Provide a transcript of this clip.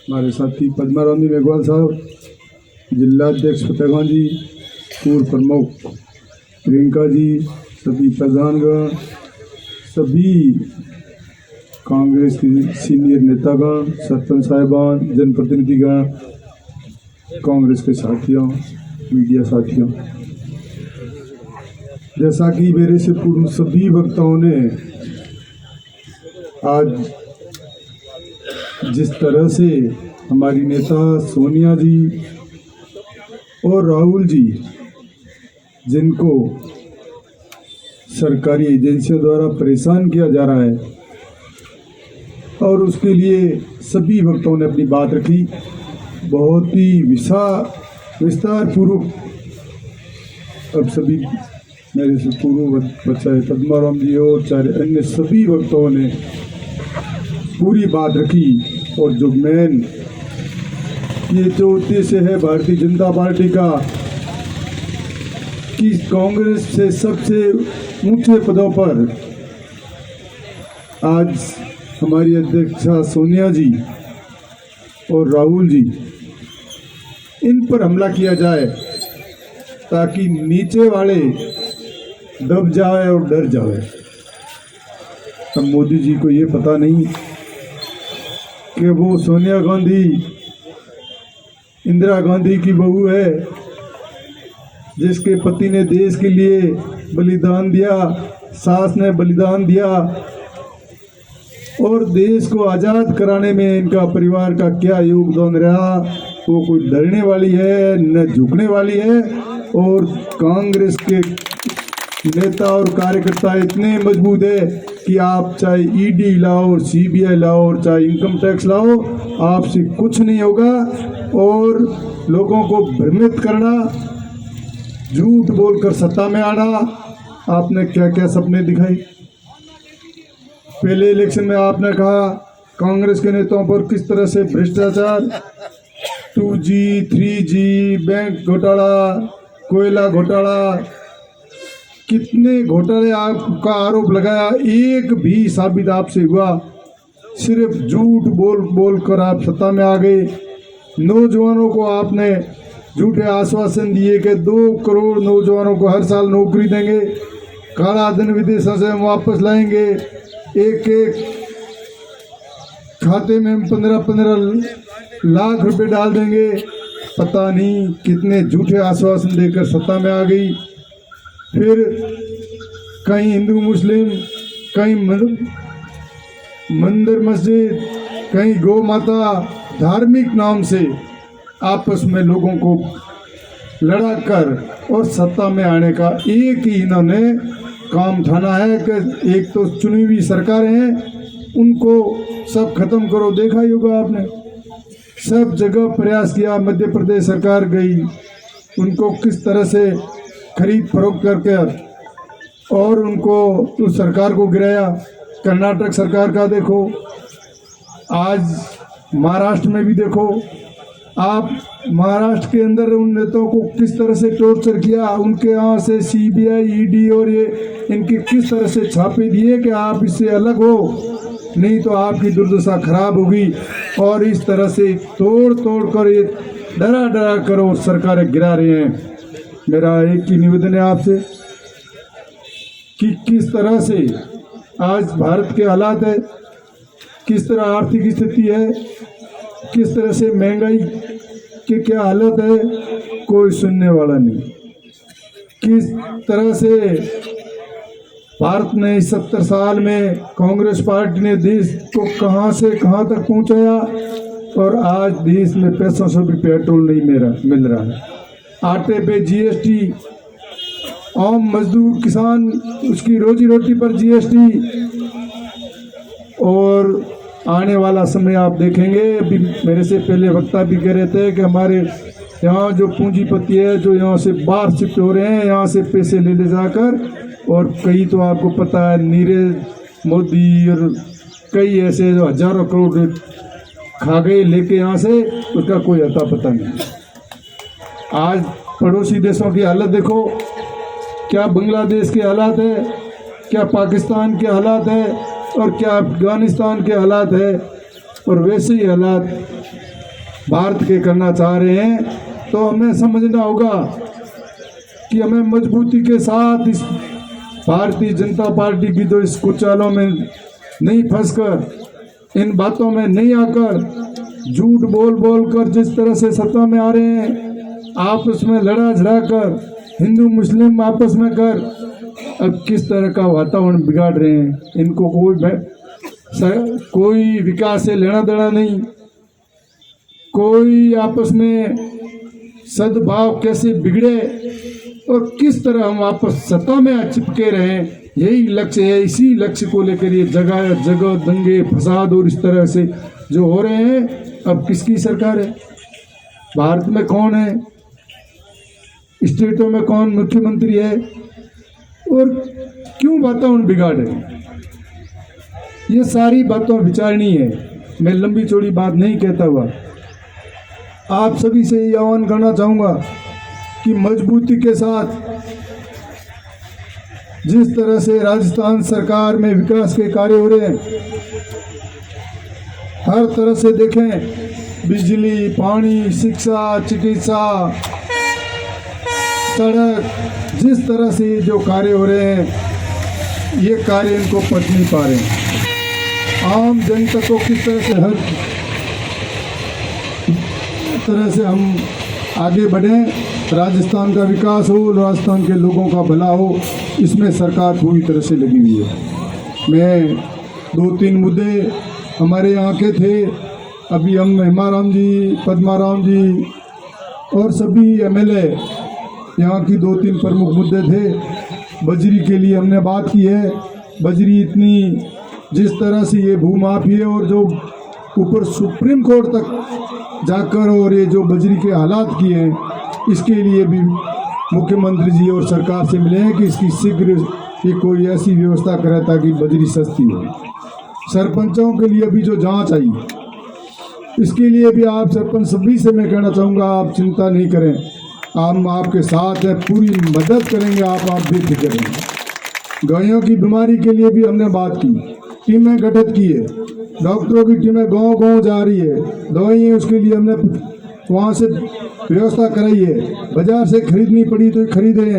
हमारे साथी पद्माराम मेघवाल साहब, जिलाध्यक्ष फतेहगंज जी, पूर्व प्रमुख प्रियंका जी, सभी प्रधानगण, सभी कांग्रेस के सीनियर नेतागण, सरपंच साहिबान, जनप्रतिनिधिगण, कांग्रेस के साथियों, मीडिया साथियों, जैसा कि मेरे से पूर्व सभी वक्ताओं ने आज जिस तरह से हमारी नेता सोनिया जी और राहुल जी, जिनको सरकारी एजेंसियों द्वारा परेशान किया जा रहा है, और उसके लिए सभी वक्ताओं ने अपनी बात रखी। बहुत ही विस्तार पूर्वक अब सभी मेरे से पूर्व बच्चा पद्माराम जी और चार अन्य सभी वक्ताओं ने पूरी बात रखी। और जो मेन ये जो उद्देश्य है भारतीय जनता पार्टी का कि कांग्रेस से सबसे ऊंचे पदों पर आज हमारी अध्यक्षा सोनिया जी और राहुल जी, इन पर हमला किया जाए ताकि नीचे वाले दब जाए और डर जाए। अब मोदी जी को ये पता नहीं कि वो सोनिया गांधी इंदिरा गांधी की बहू है, जिसके पति ने देश के लिए बलिदान दिया, सास ने बलिदान दिया, और देश को आज़ाद कराने में इनका परिवार का क्या योगदान रहा। वो कोई डरने वाली है न झुकने वाली है। और कांग्रेस के नेता और कार्यकर्ता इतने मजबूत है कि आप चाहे ईडी लाओ, सीबीआई लाओ और चाहे इनकम टैक्स लाओ, आपसे कुछ नहीं होगा। और लोगों को भ्रमित करना, झूठ बोलकर सत्ता में आना, आपने क्या क्या सपने दिखाए। पहले इलेक्शन में आपने कहा कांग्रेस के नेताओं पर किस तरह से भ्रष्टाचार, 2G, 3G, बैंक घोटाला, कोयला घोटाला, कितने घोटाले आपका आरोप लगाया, एक भी साबित आपसे हुआ। सिर्फ झूठ बोल कर आप सत्ता में आ गए। नौजवानों को आपने झूठे आश्वासन दिए कि 2 करोड़ नौजवानों को हर साल नौकरी देंगे, काला धन विदेशों से हम वापस लाएंगे, एक एक खाते में हम 15-15 लाख रुपए डाल देंगे। पता नहीं कितने झूठे आश्वासन देकर सत्ता में आ गई। फिर कहीं हिंदू मुस्लिम, कहीं मंदिर मस्जिद, कहीं गौ माता, धार्मिक नाम से आपस में लोगों को लड़ा कर और सत्ता में आने का एक ही इन्होंने काम ठाना है कि एक तो चुनी हुई सरकारें हैं, उनको सब खत्म करो। देखा ही होगा आपने, सब जगह प्रयास किया। मध्य प्रदेश सरकार गई, उनको किस तरह से खरीद फरोख्त करके और उनको उस सरकार को गिराया। कर्नाटक सरकार का देखो, आज महाराष्ट्र में भी देखो आप, महाराष्ट्र के अंदर उन नेताओं को किस तरह से टॉर्चर किया, उनके यहाँ से सीबीआई, ईडी और ये इनके किस तरह से छापे दिए कि आप इससे अलग हो, नहीं तो आपकी दुर्दशा खराब होगी। और इस तरह से तोड़ कर ये डरा कर और सरकारें गिरा रहे हैं। मेरा एक ही निवेदन है आपसे कि किस तरह से आज भारत के हालात है, किस तरह आर्थिक स्थिति है, किस तरह से महंगाई के क्या हालत है, कोई सुनने वाला नहीं। किस तरह से भारत ने इस 70 साल में कांग्रेस पार्टी ने देश को कहां से कहां तक पहुंचाया, और आज देश में पैसों से भी पेट्रोल नहीं मिल रहा है। आटे पे जीएसटी, आम मजदूर किसान उसकी रोजी रोटी पर जीएसटी, और आने वाला समय आप देखेंगे। अभी मेरे से पहले वक्ता भी कह रहे थे कि हमारे यहाँ जो पूंजीपति है, जो यहाँ से बाहर शिफ्ट हो रहे हैं, यहाँ से पैसे ले जाकर, और कई तो आपको पता है नीरज मोदी और कई ऐसे जो हजारों करोड़ खा गए लेके यहाँ से, उसका कोई अता पता नहीं। आज पड़ोसी देशों की हालत देखो, क्या बांग्लादेश के हालात है, क्या पाकिस्तान के हालात है, और क्या अफगानिस्तान के हालात है, और वैसे ही हालात भारत के करना चाह रहे हैं, तो हमें समझना होगा कि हमें मजबूती के साथ इस भारतीय जनता पार्टी की जो इस कुचालों में नहीं फंसकर, इन बातों में नहीं आकर, झूठ बोल बोल कर जिस तरह से सत्ता में आ रहे हैं, आपस में लड़ा झड़ा कर, हिंदू मुस्लिम आपस में कर, अब किस तरह का वातावरण बिगाड़ रहे हैं। इनको कोई विकास से लेना देना नहीं, कोई आपस में सद्भाव कैसे बिगड़े और किस तरह हम वापस सत्ता में चिपके रहे, यही लक्ष्य है। इसी लक्ष्य को लेकर ये जगह जगह दंगे फसाद और इस तरह से जो हो रहे हैं। अब किसकी सरकार है? भारत में कौन है? स्टेटों में कौन मुख्यमंत्री है? और क्यों वातावरण बिगाड़ रहे हैं? ये सारी बातों विचारनी है। मैं लंबी चौड़ी बात नहीं कहता हुआ आप सभी से ये आह्वान करना चाहूँगा कि मजबूती के साथ जिस तरह से राजस्थान सरकार में विकास के कार्य हो रहे हैं, हर तरह से देखें, बिजली, पानी, शिक्षा, चिकित्सा, सड़क, जिस तरह से जो कार्य हो रहे हैं, ये कार्य इनको पच नहीं पा रहे हैं। आम जनता को किस तरह से हर तरह से हम आगे बढ़ें, राजस्थान का विकास हो, राजस्थान के लोगों का भला हो, इसमें सरकार पूरी तरह से लगी हुई है। मैं 2-3 मुद्दे हमारे यहाँ के थे, अभी हम हेमाराम जी, पद्माराम जी और सभी एमएलए यहाँ की 2-3 प्रमुख मुद्दे थे। बजरी के लिए हमने बात की है। बजरी इतनी जिस तरह से ये भूमाफिया और जो ऊपर सुप्रीम कोर्ट तक जाकर और ये जो बजरी के हालात किए हैं, इसके लिए भी मुख्यमंत्री जी और सरकार से मिले हैं कि इसकी शीघ्र ही कोई ऐसी व्यवस्था करे ताकि बजरी सस्ती हो। सरपंचों के लिए भी जो जांच आई, इसके लिए भी आप सरपंच सभी से मैं कहना चाहूँगा, आप चिंता नहीं करें, हम आपके साथ हैं, पूरी मदद करेंगे, आप बेफिक्र रहें। गायों की बीमारी के लिए भी हमने बात की, टीमें गठित की है, डॉक्टरों की टीमें गांव-गांव जा रही है, दवाइयाँ उसके लिए हमने वहाँ से व्यवस्था कराई है। बाजार से खरीदनी पड़ी तो खरीदे हैं।